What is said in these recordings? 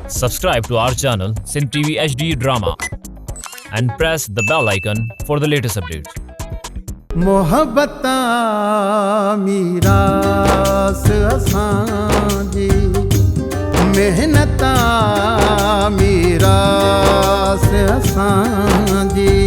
Subscribe to our channel Sin TV HD Drama and press the bell icon for the latest updates. मोहब्बता मीरास असांजी मेहनता मीरास असांजी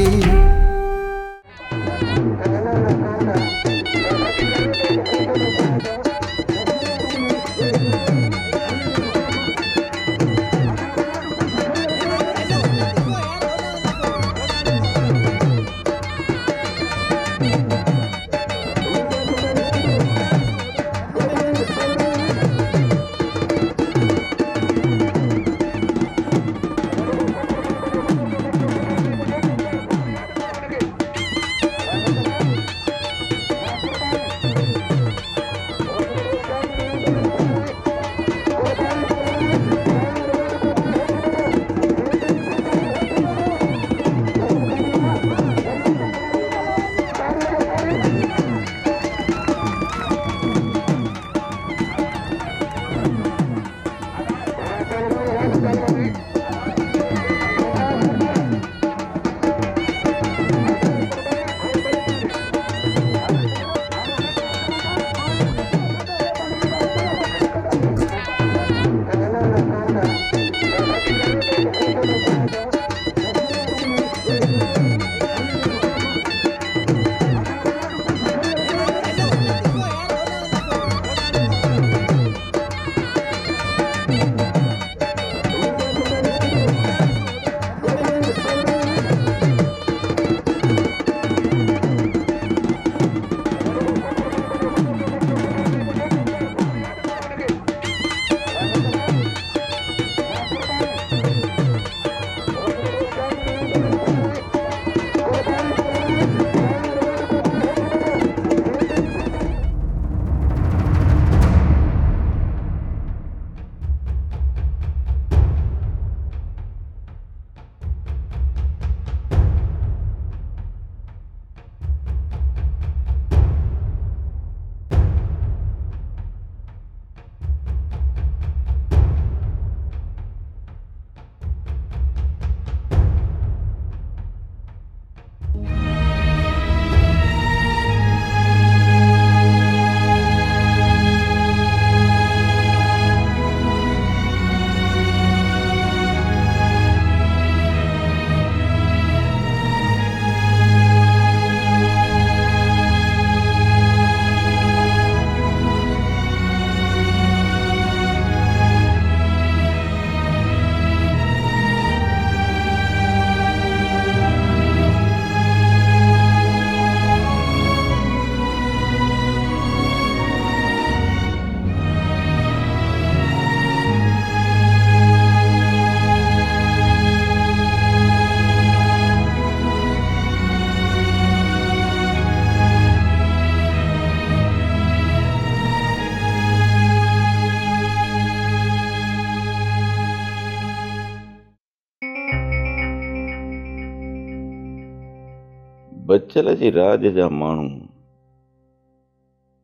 बच्चल जे राज जा माण्हू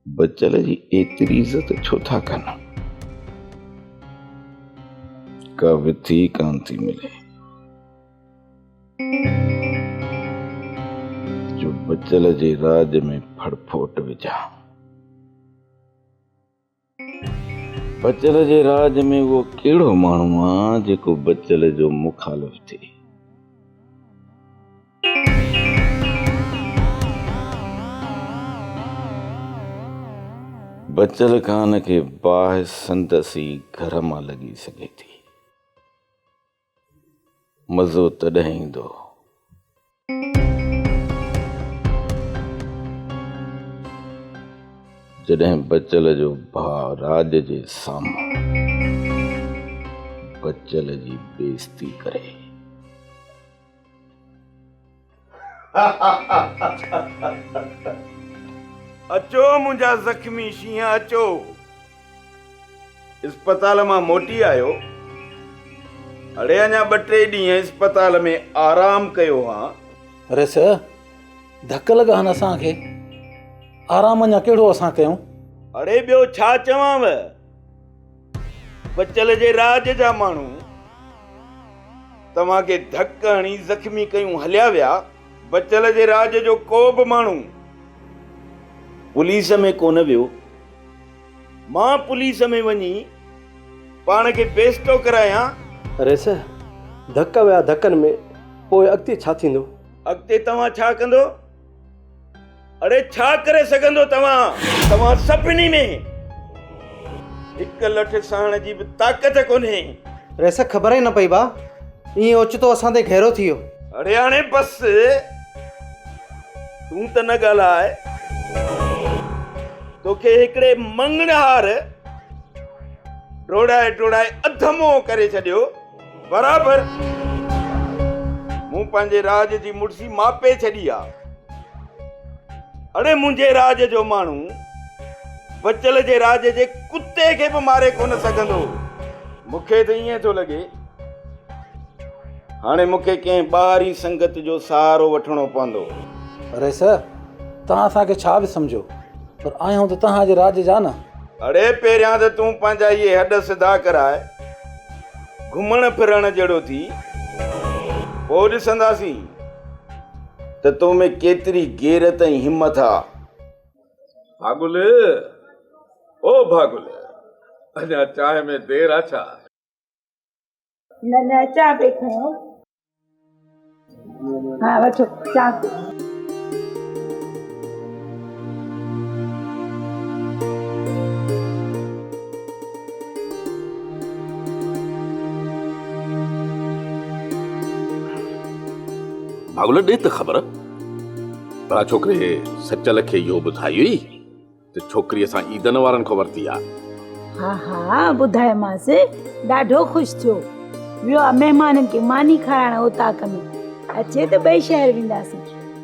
बच्चल जी एतिरी इज़त छो था कनि? का विथी कान थी मिले जो बच्चल जे राज में फड़फोट विझा। बच्चल जे राज में वो कहिड़ो माण्हू आहे जेको बच्चल जो मुखालिफ़ थिए? बच्चल खान के बाहि संदसी घर मां लगी सके थी। मज़ो तॾहिं ईंदो जॾहिं बच्चल जो भाउ राज जे साम्हूं बच्चल जी बेइज़्ती करे। अचो मुंहिंजा ज़ख़्मी शींहं अचो। इस्पताल मां मोटी आयो? अड़े अञा 2-3 ॾींहं इस्पताल में आराम कयो हा। अरे सर, धक लॻा आहिनि असांखे। आराम अञा कहिड़ो असां कयूं? अड़े ॿियो छा चवांव, बच्चल जे राज जा माण्हू तव्हां खे धक हणी ज़ख़्मी कयूं हलिया विया, बचल जे राज जो को बि माण्हू पुलिस में कोन वियो। मां पुलिस में वञी पाण खे बेइज़्तो करायां। अरे सर, धक विया धकनि में, पोइ अॻिते छा थींदो? अॻिते तव्हां छा कंदो? अरे छा करे सघंदो तव्हां सभिनी में हिकु लठ सहण जी बि ताक़त कोन्हे। अरे सर, ख़बर ई न पई बा, ईअं ओचितो असां ते घेरो थी वियो। अरे हाणे बस तूं त न ॻाल्हाए। तोखे हिकिड़े मंगणहार टोड़ाए टोड़ाए अधमो करे छॾियो। बराबर मूं पंहिंजे राज जी मुर्सी मापे छॾी आहे। अड़े मुंहिंजे राज जो माण्हू बचल जे राज जे कुत्ते खे बि मारे कोन सघंदो। मूंखे त ईअं थो लॻे हाणे मूंखे कंहिं ॿाहिरी संगत जो सहारो वठणो पवंदो। अरे सर, तव्हां असांखे छा बि सम्झो, पर आहियूं त तव्हांजे राज जा न। अड़े पहिरियां त तूं पंहिंजा इहे हॾ सिधा कराए, घुमण फिरण जहिड़ो थी, पोइ ॾिसंदासीं त तो में केतिरी गैरत ऐं हिम्मत आहे। भागुल, ओ भागुल, अञा चांहि में देर आहे छा? न चाह पे खयो। हाँ वठो चाह। भागुल ॾे त ख़बर, भला छोकिरे सचल खे इहो ॿुधाई हुई त छोकिरी असां ईदन वारनि खां वरिती आहे। हाँ हाँ ॿुधायोमांसि, ॾाढो ख़ुशि थियो। वियो आहे महिमाननि खे मानी खाराइण उताक में। अचे त ॿई शहर वेंदासीं।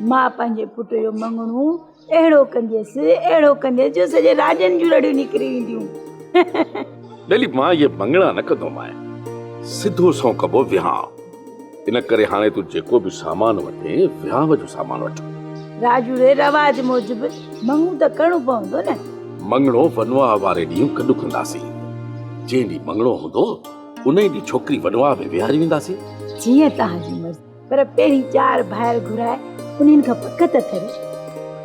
मां पंहिंजे पुट जो मंगणो अहिड़ो कंदसि जो सॼे राजनि जूं लड़ियूं निकिरी वेंदियूं। बेली मां इहे मंगणा न कंदो मां, सिधो सौ कबो विहांव। इन करे हाणे तूं जेको बि सामान वठे, विहांव जो सामान वठ। राजू रे रवाज मूजिबि मंगू त करणो पवंदो न। मंगणो वनवाह वारे ॾींहुं गॾु कंदासीं। जंहिं ॾींहुं मंगणो हूंदो उन ॾींहुं छोकिरी वनवाह में विहारी वेंदासीं। जीअं तव्हांजी मर्ज़ी, पर पहिरीं 4 ॿाहिरि घुराए उन्हनि खां पक त करे।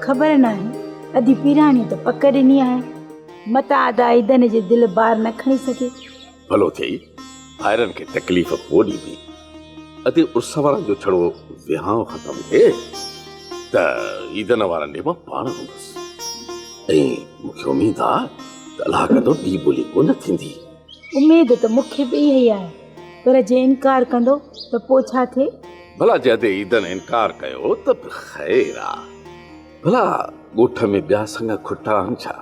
ख़बर न आहे, अधी पीराणी त पक ॾिनी आहे। मता अदा ईदन जे दिलि बार न खणी सघे। भलो थिए ॿाहिरनि खे तकलीफ़ पोइ ॾींदी। अते उर्स वारनि जो छड़ो विहांव ख़तमु थिए त ईदन वारनि ॾे मां पाण हूंदुसि। ऐं मूंखे उमेद आहे त अलाह कंदो ॿी ॿोली कोन थींदी। उमेद त मूंखे बि इहा ई आहे, पर जे इनकार कंदो त पोइ छा थिए? भला जॾहिं ईदन इनकार कयो त ख़ैर आहे। भला ॻोठ में ॿिया संग खुटा आहिनि छा?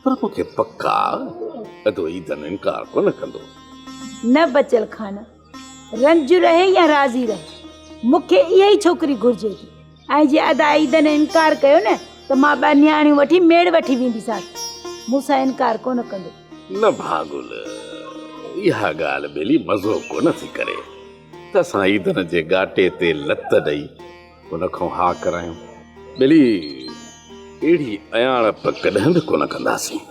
पर मूंखे पक्का अदो ईदन इनकार कोन कंदो। न बचल खान, रंज रहे या राज़ी रहे, मूंखे इहा ई छोकिरी घुर्जे थी। ऐं जे अदा ईदन इनकार कयो न त मां 2 न्याणियूं वठी मेड़ वठी वेंदीसांसि। मूंसां इनकार कोन कंदो। न भागुल, इहा ॻाल्हि बेली मज़ो कोन थी करे त असां ईदन जे गाटे ते लत ॾेई उन खां हा करायूं। बेली अहिड़ी अयाणप कॾहिं बि कोन कंदासीं।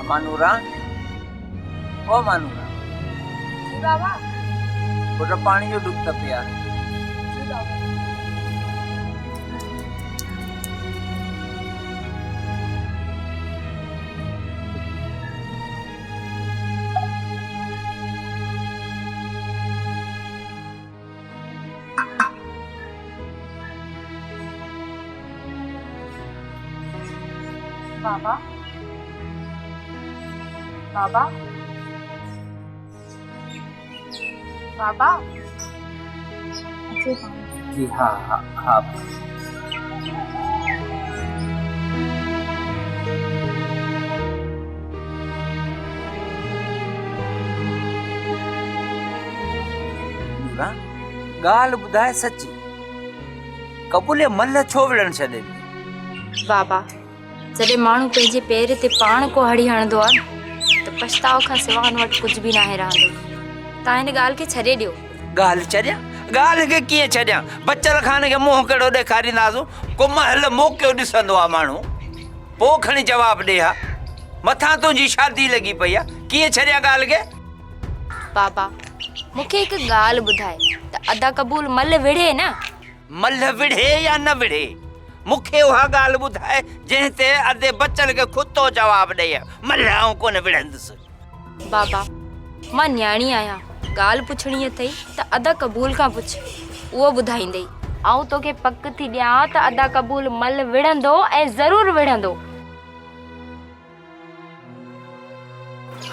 मानूरा, ओ मानूरा। जी बाबा। पुट पानी जो डुब पिया। जी बाबा। बाबा बाबा बाबा अचे पाणी। जी हाँ हाँ हाँ नूरा ॻाल्हि ॿुधाए सची कबूले मल छो विढ़ण छॾे ॾिनी? बाबा जॾहिं माण्हू पंहिंजे पेर ते पाण को हड़ी हणंदो आहे त पछताव खां सवाइ हुन वटि कुझु बि नाहे रहंदो। तव्हां हिन ॻाल्हि खे छॾे ॾियो। ॻाल्हि छॾियां? ॻाल्हि खे कीअं छॾियां? बचल खाने खे मुंहुं कहिड़ो ॾेखारींदासूं? को महल मोकियो ॾिसंदो आहे माण्हू, पोइ खणी जवाबु ॾे हा। मथां तुंहिंजी शादी लॻी पई आहे, कीअं छॾियां ॻाल्हि खे? बाबा मूंखे हिकु ॻाल्हि ॿुधाए त अदा क़बूल मल विढ़े न? मल विढ़े या न विढ़े, मूंखे उहा ॻाल्हि ॿुधाए जंहिं ते अधे बचल खे ख़ुदि तो जवाबु ॾेई। मल आऊं कोन विढ़ंदुसि। बाबा मां न्याणी आहियां, ॻाल्हि पुछणी अथई त अदा क़बूल खां पुछ, उहो ॿुधाईंदई। ऐं तोखे पक थी ॾियां त अदा क़बूल मल विढ़ंदो ऐं ज़रूरु विढ़ंदो।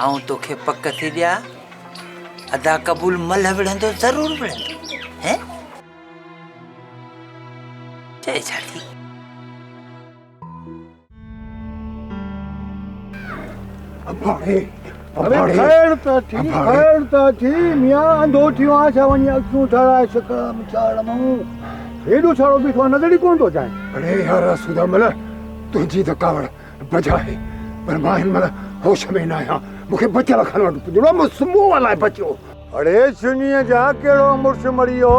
ऐं तोखे पक थी ॾियां अदा क़बूल मल विढ़ंदो ज़रूरु विढ़ंदो हैं? जय झाड़ी खैर त थी मियां अंधो थियो आहे छा वञी अखियूं ठाराए शकम चाड़मूं हेॾो छाड़ो बीठो आहे नज़र ई कोन थो अचाए। अरे यार सुधा मल तुंहिंजी त कावड़ बजाए पर मां हिन महिल होश में न आहियां। मूंखे बचियल खान वटि पुॼणो, मूं सुम्हो अलाए बचियो। अड़े सुनीअ जा कहिड़ो मुड़ुसु मरी वियो,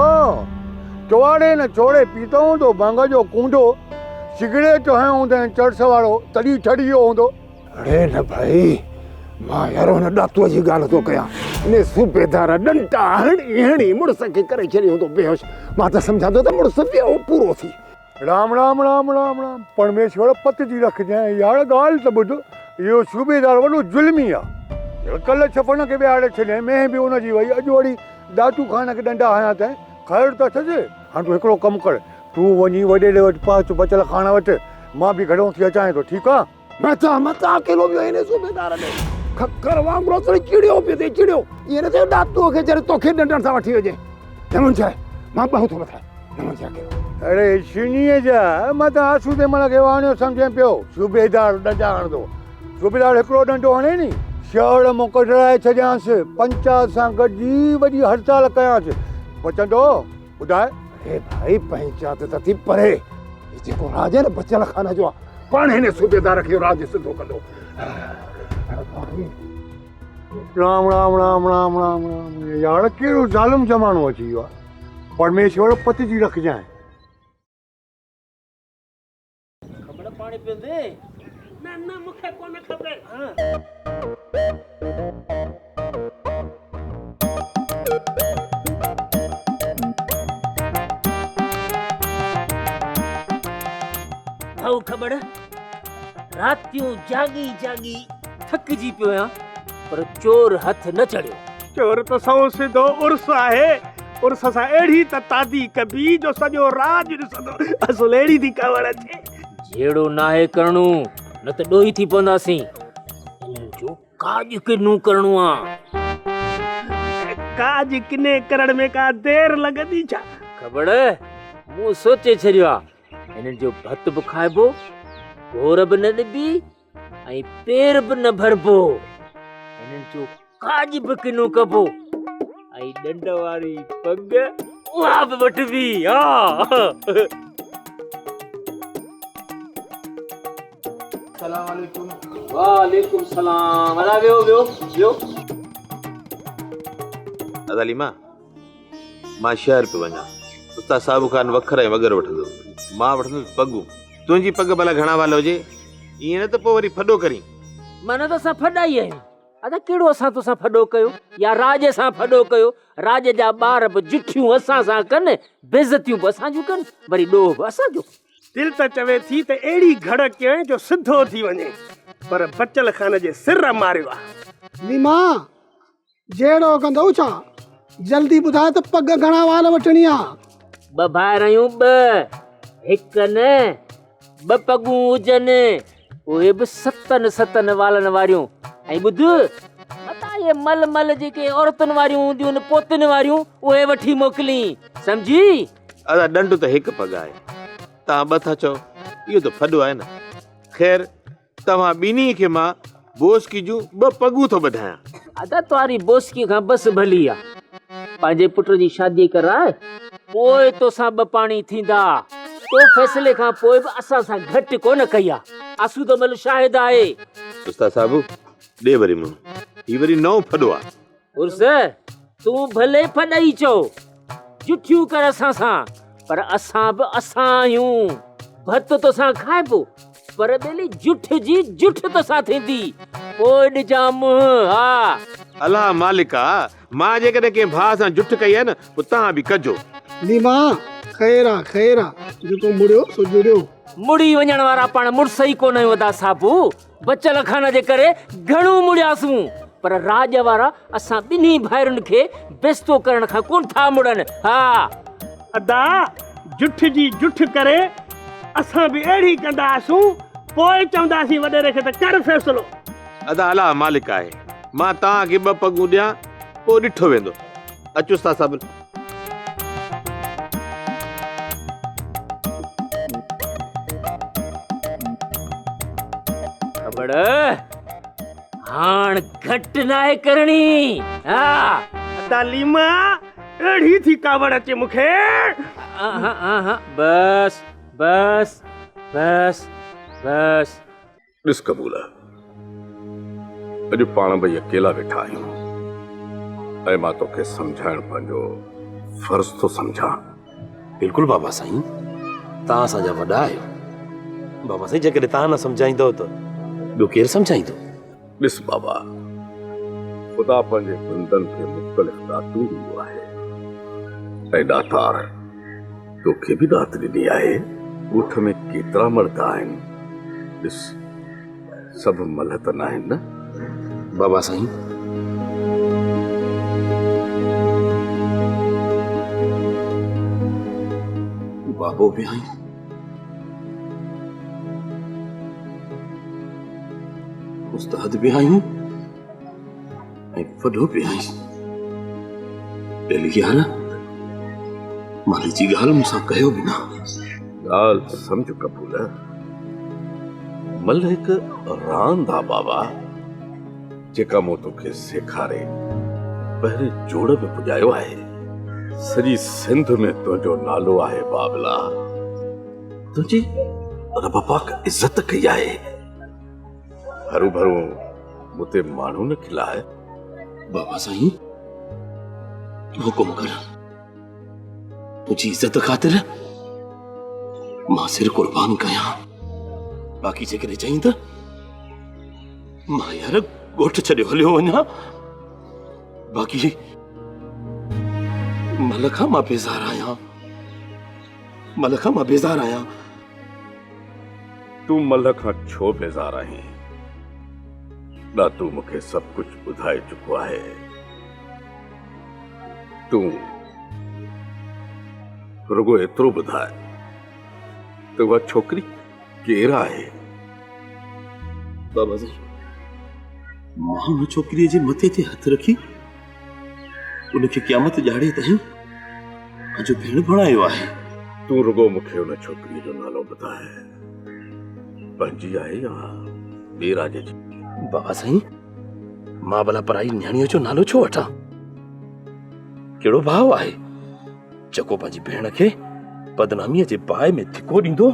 चोआड़े न छोड़े पीतो हूंदो भंग जो कूंडो, सिगरेट हयो हूंदई चर्स वारो तॾहिं ठरी वियो हूंदो। अरे न भाई मां यार हुन ॾातूअ जी ॻाल्हि थो कयां। इन सूबेदार डंटा हणी हणी मुड़ुस खे करे छॾियो हूंदो बेहोश। मां त सम्झां थो त मुड़ुस पियो पूरो थी। राम राम राम राम राम परमेश्वर पत जी रखजांइ। यार ॻाल्हि त ॿुध, इहो सूबेदार वॾो ज़ुल्मी आहे। कल्ह छपन खे विहारे छॾियईं, में बि हुनजी वई, अॼु वरी दातू खान खे डंडा हयां अथई। ख़ैर त थिए। हाणे तूं हिकिड़ो कमु कर, तूं वञी वॾेरे वटि पहुच बचल खाना वटि, मां बि घणो थी अचां थो, ठीकु आहे? मता अकेलो वियो हिन सूबेदार ॾे खकर वांगुरु थोरी चिड़ियो पियो थिए चिड़ियो। ईअं न थियो ॾातूअ खे जॾहिं तोखे डंडनि सां वठी वञे। न छा मां ॿहू थो मथां न वञे अकेलो। अरे सुनीअ जा मां त आंसू ते मन खे वाणियो सम्झां पियो। सूबेदार डंडा हणंदो, सूबेदार हिकिड़ो डंडो हणे नी, शहर मां कढाए छॾियांसि, पंचायत सां गॾिजी वॾी हड़ताल कयांसि, बचंदो? ॿुधाए। अरे भाई पंचायत त थी परे, जेको राज आहे न बचल खाना जो आहे, पाण हिन सूबेदार खे राज सिधो कंदो। राम राम राम राम राम राम यार कहिड़ो ज़ालिम ज़मानो अची वियो आहे। परमेश्वर पत जी रखजांइ। खबर पाणी पींदे? न मूंखे कोन खबर। भाऊ खबर रातियूं जागी जागी थकिजी पियो आहियां, पर चोर हथ न चढ़ियो। चोर त सौ सिधो उर्स आहे, उर्स सां अहिड़ी त तादी कबी जो सॼो राज ॾिसंदो। असुल अहिड़ी थी कावड़ अचे। जहिड़ो नाहे करणो न त ॾोही थी पवंदासीं। इन्हनि जो काज किनो करणो आहे। काज किने करण में का देर लॻंदी छा? खबर मूं सोचे छॾियो आहे, हिननि जो भत बि खाइबो, गोर बि न ॾिबी ऐं पेर बि न भरबो। हिननि जो काज बि किनो कबो ऐं डंड वारी पग उहा बि वठबी। सलाम वालेकुम। वालेकुम सलाम। अला वियो वियो वियो। अदालीमा मां शहर पे वञा, उस्ताद साहब खान वखर ऐं वगर वठंदो, मां वठंदुसि पगूं। तुंहिंजी पग भला घणा वाल हुजे, ईअं न त पोइ वरी फॾो करी। माना त असां फॾा ई आहियूं। अदा कहिड़ो असां तोसां फॾो कयो या राज सां फॾो कयो? राज जा ॿार बि जुठियूं असां सां कनि, बेइज़तियूं बि असां जूं कनि, वरी ॾोह बि असांजो। दिल त चवे थी त अहिड़ी घड़ कयईं जो सिधो थी वञे, पर बचल खान जे सिर मारियो आहे। नीमा जहिड़ो कंदो छा, जल्दी ॿुधाए त पग घणा वाल वठणी आहे। 2 भाइर आहियूं, 2 हिकु न 2 पगूं हुजनि, उहे बि 7 वालनि वारियूं। ऐं ॿुध मता इहे मल मल जेके औरतुनि वारियूं हूंदियूं आहिनि पोतुनि वारियूं उहे वठी मोकिली सम्झी। अदा डंडू त हिकु पग आहे, तव्हां ॿ था चओ, इहो त फॾो आहे न। ख़ैर तव्हां ॿिन्ही खे मां बोस्की जूं 2 पगूं थो ॿुधायां। अदा तुआरी बोस्की खां बस भली आहे, पंहिंजे पुट जी शादी कराए पोइ तोसां 2 पाणी थींदा। तो फैसले खां पोइ बि असां सां घटि कोन कई आहे। आसूदमल शाहिद आहे। उस्ताद साहब ॾे वरी मुंहुं, ही वरी नओं फॾो आहे। उर्स तूं भले फॾई चओ, जुठियूं कर असां सां, पर असां बि असां आहियूं। भत तोसां खाइबो, पर बेली जुठ जी जुठ तोसां थींदी। पोइ ॾिजां मुंहुं। हा अलाह मालिका, मां जेकॾहिं कंहिं भाउ सां जुठ कई आहे न, पोइ तव्हां बि कजो। लीमा ख़ैर आहे जेको मुड़ियो सो जुड़ियो। मुड़ी वञण वारा पाण मुड़स ई कोन आहियूं अदा साबू। बचल खान जे करे घणो मुड़ियासूं, पर राज वारा असां ॿिन्ही भाइरुनि खे बेस्तो करण खां कोन था मुड़नि। हा अदा जुठ जी जुठ करे असां बि अहिड़ी कंदासूं, पोइ चवंदासीं वॾेरे खे त कर फ़ैसिलो। अदा अलाह मालिक आहे, मां तव्हांखे 2 पगूं ॾियां, पोइ ॾिठो वेंदो। अचो उस्ताद साहब। खबर हाण घटि नाहे करणी। हा अदा लीमा अहिड़ी थी कावड़ अचे मूंखे। बस बस बस बस। ॾिस कबूल, अॼु पाण ॿई अकेला वेठा आहियूं ऐं मां तोखे सम्झाइण पंहिंजो फर्ज़ थो सम्झां। बिल्कुलु बाबा साईं, तव्हां असांजा वॾा आहियो। बाबा साईं जेकॾहिं तव्हां न सम्झाईंदव त ॿियो केरु सम्झाईंदो। ॾिस बाबा, ख़ुदा पंहिंजे बंदनि खे मुख़्तलिफ़ दातूं ॾींदो आहे ऐं दातार तोखे बि दात ॾिनी आहे। ॻोठ में केतिरा मर्द आहिनि, ॾिस सभु मल्ह त न आहिनि न। बाबा साईं, बाबो बि आहीं, उस्ताद बि आहियूं ऐं वॾो बि आहीं। दिलि यार, माली जी ॻाल्हि मूंसां कयो बि न। ॻाल्हि सम्झ कबूल, मल्ह हिकु रांदि आहे बाबा, जेका मूं तोखे सेखारे पहिरें जोड़ में पुॼायो आहे। सॼी सिंध में तुंहिंजो नालो आहे बाबला। तुंहिंजी रब पाक इज़त कई आहे। हरू भरू मुते माण्हू न खिलाए। बाबा साईं हुकुम कर, तुझी इज्जत ख़ातिर मां सिर कुर्बान कयां। बाक़ी जेकॾहिं चईं त मां यार ॻोठ छॾियो हलियो वञा। बाक़ी मल खां मां बेज़ार आहियां, मल खां मां बेज़ार आहियां। तूं मल खां छो बेज़ार आहीं? ना तूं मूंखे सभु कुझु ॿुधाए चुको आहे। तूं रुगो एतिरो ॿुधाए त उहा छोकिरी केरु आहे? बाबा साईं, मां हुन छोकिरीअ जे मथे ते हथ रखी उनखे क़यामत ॼाणे ताईं मुंहिंजो भेण बणायो आहे। तूं रुगो मूंखे हुन छोकिरीअ जो नालो ॿुधाए, पंहिंजी आहे या ॿिए राज जी? बाबा साईं, मां भला पराई न्याणीअ जो नालो छो वठां? कहिड़ो भाव आहे जेको पंहिंजी भेण खे बदनामीअ जे बाहि में धिको ॾींदो?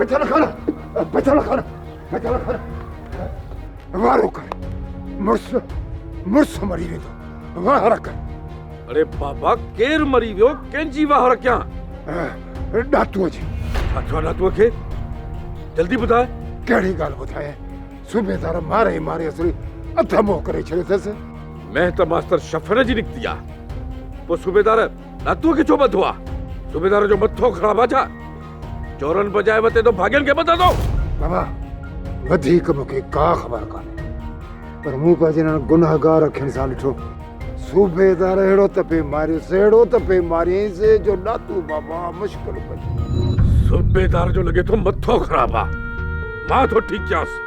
बचल खण बचल खण बचल खण वारो कर मुर्स मरी वेंदो वार कर। अरे बाबा केर मरी वियो कंहिंजी वाह रखियां? डातूअ जी। छा डातूअ खे? जल्दी ॿुधाए। कहिड़ी ॻाल्हि ॿुधाए? सूबेदार मारे मारे असली अध मोह करे छॾियो अथसि। मैं त मास्टर शफ़र जी निकिती आहे। पोइ सूबेदार डातूअ खे छो ॿधो आहे? सूबेदार जो मथो ख़राब आहे छा? चोरनि बजाए वते तो भाॻियुनि खे ॿधंदो? बाबा वधीक मूंखे का ख़बर कान्हे, पर मूं पंहिंजे गुनाहगार अखियुनि सां ॾिठो। सूबेदार अहिड़ो त पे मारियोसि, अहिड़ो त पे मारियईंसि जो डातू बाबा मुश्किल पई। सूबेदार जो लॻे थो मथो ख़राब आहे, मां थो ठीकु कयांसि।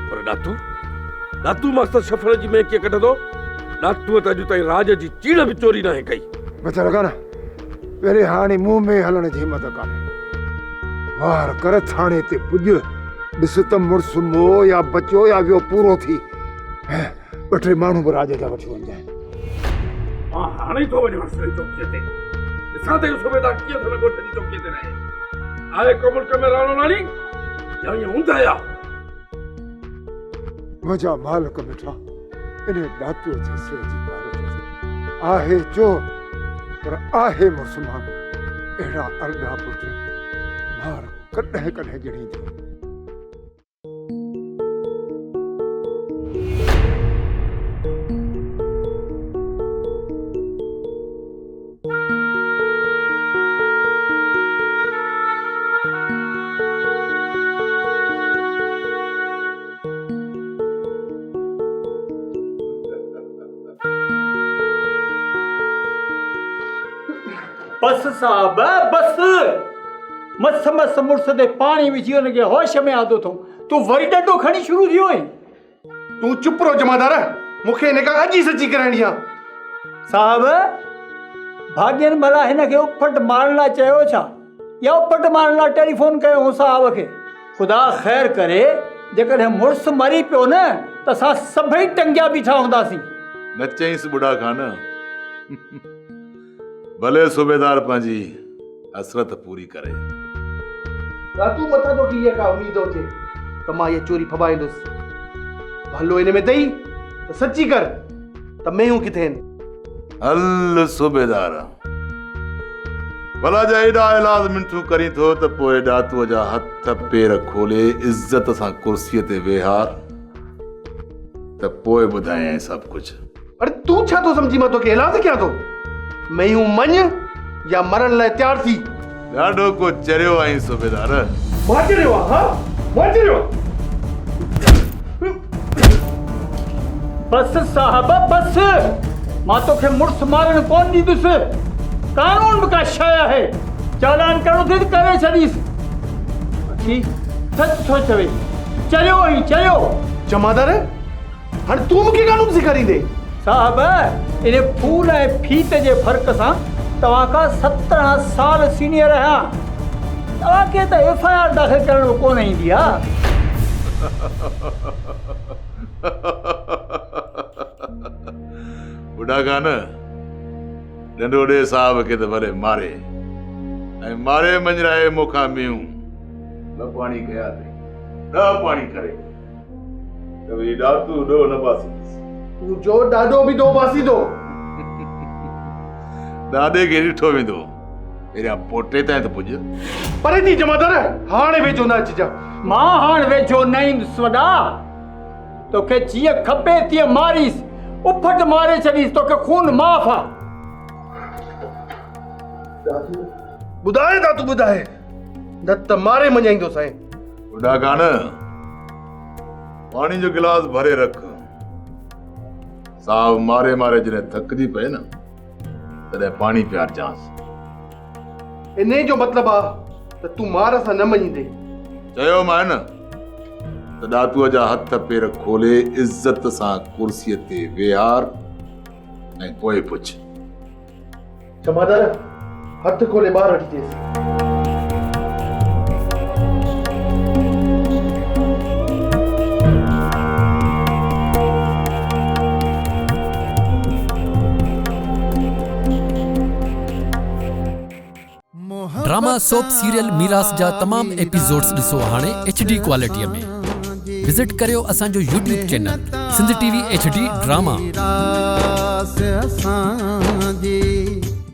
पर डातू मास्टर शफ़र जी में कीअं कढंदो? डातूअ त अॼु ताईं राज जी चीड़ बि चोरी न कई। बचा लॻा न पहिरीं हाणे मुंहुं में हलण जी हिमत कान्हे। वार कर थाणे ते पुॼ, ॾिस त मुड़ुसु मोह या बचियो या वियो पूरो थी। ॿ टे माण्हू बि राज जा वठी वञजांइ। मां हाणे ई थो वञां असली चौकीअ ते, ॾिसां त सूबेदार कीअं थो ॻोठ जी चौकीअ ते रहे। आहे को मुल्क में रहणो नाली या ईअं हूंदा या? मुंहिंजा मालिक मिठा इन डातूअ जे सिर जी पार आहे चोर, पर आहे मुस्लमान। अहिड़ा अरड़ा पुट मार कॾहिं कॾहिं गिणींदी। बस साहब बस। मस मस मुड़स ते पानी विझी हुनखे होश में आदो थो। तूं वरी डंडो खणी शुरू थियो आहीं। तूं चुप रहो जमादार, मूंखे हिन खां अॼु ई सची कराइणी आहे। साहब भाग्यन भला हिन खे उपट मारण लाइ चयो छा, या उपट मारण लाइ टेलीफोन कयो हो साहब खे? ख़ुदा ख़ैर करे जेकॾहिं मुड़ुसु मरी पियो न त असां सभई टंगिया बीठा हूंदासीं। न चईंसि बुढ़ा खान, भले सूबेदार पंहिंजी हसरत पूरी करे। तूं मथां तो की का उम्मीद हुजे त मां ये चोरी फबाईंदुसि? भलो हिन में अथई त सची कर त मेयूं किथे आहिनि। हल सूबेदार, भला जा एॾा इलाज मिंठू करी थो त पोइ डातूअ जा हथ पेर खोले इज़त सां कुर्सीअ ते वेहार, त पोइ ॿुधायां सभु कुझु। अरे तूं छा थो सम्झी मां तोखे इलाज कयां थो? मेयूं मञ या मरण लाइ तयार थी। ॾाढो को चरियो आहीं सूबेदार। मां चरियो आहे? हा मां चरियो। बस साहब बस, मां तोखे मुड़ुस मारण कोन ॾींदुसि। कानून बि का शइ आहे, चालान करणो थिए त करे छॾीसि। अखी सच थो चवे, चरियो आहीं चरियो। जमादार हाणे तूं मूंखे कानून सेखारींदे? साहब इन फूल ऐं फीत जे फ़र्क़ सां तव्हां खां 17 साल सीनियर आहियां। तव्हांखे त FIR दाख़िल करणु कोन ईंदी आहे। बुढ़ा खान, डंडो ॾे साहब खे त भले मारे, ऐं मारे मंझराए मूंखां मियूं न पाणी कया अथई, ॾह पाणी करे त वरी डातू ॾो न पासींदुसि। तूं जो ॾाढो बि दो पासींदो, ॾाॾे खे ॾिठो वेंदो, पहिरियां पोटे ताईं त पुॼ। परे थी जमादार, हाणे वेझो न अचिजां। मां हाणे वेझो न ईंदुसि वॾा। तोखे जीअं खपे तीअं मारीस, उफट मारे छॾीस, तोखे खून माफ़ आहे। ॿुधाए दातू ॿुधाए, न त मारे मञाईंदो साईं। बुढ़ा खान, पाणी जो गिलास भरे रख। साहब मारे मारे जॾहिं थकिजी पए न तॾहिं पाणी पियारजांसि। इन जो मतिलबु आहे त तूं मार सां न मञींदे। चयो मां न त डातूअ जा हथ पेर खोले इज़त सां कुर्सीअ ते वेहार ऐं पोइ पुछ। जमादार हथ खोले ॿाहिरि अचिजेसि। मोहब्बत ड्रामा सोप सीरियल मीरास जा तमाम एपिसोड्स ॾिसो हाणे HD क्वालिटीअ में। विजिट करियो असांजो YouTube channel Sindh TV HD drama.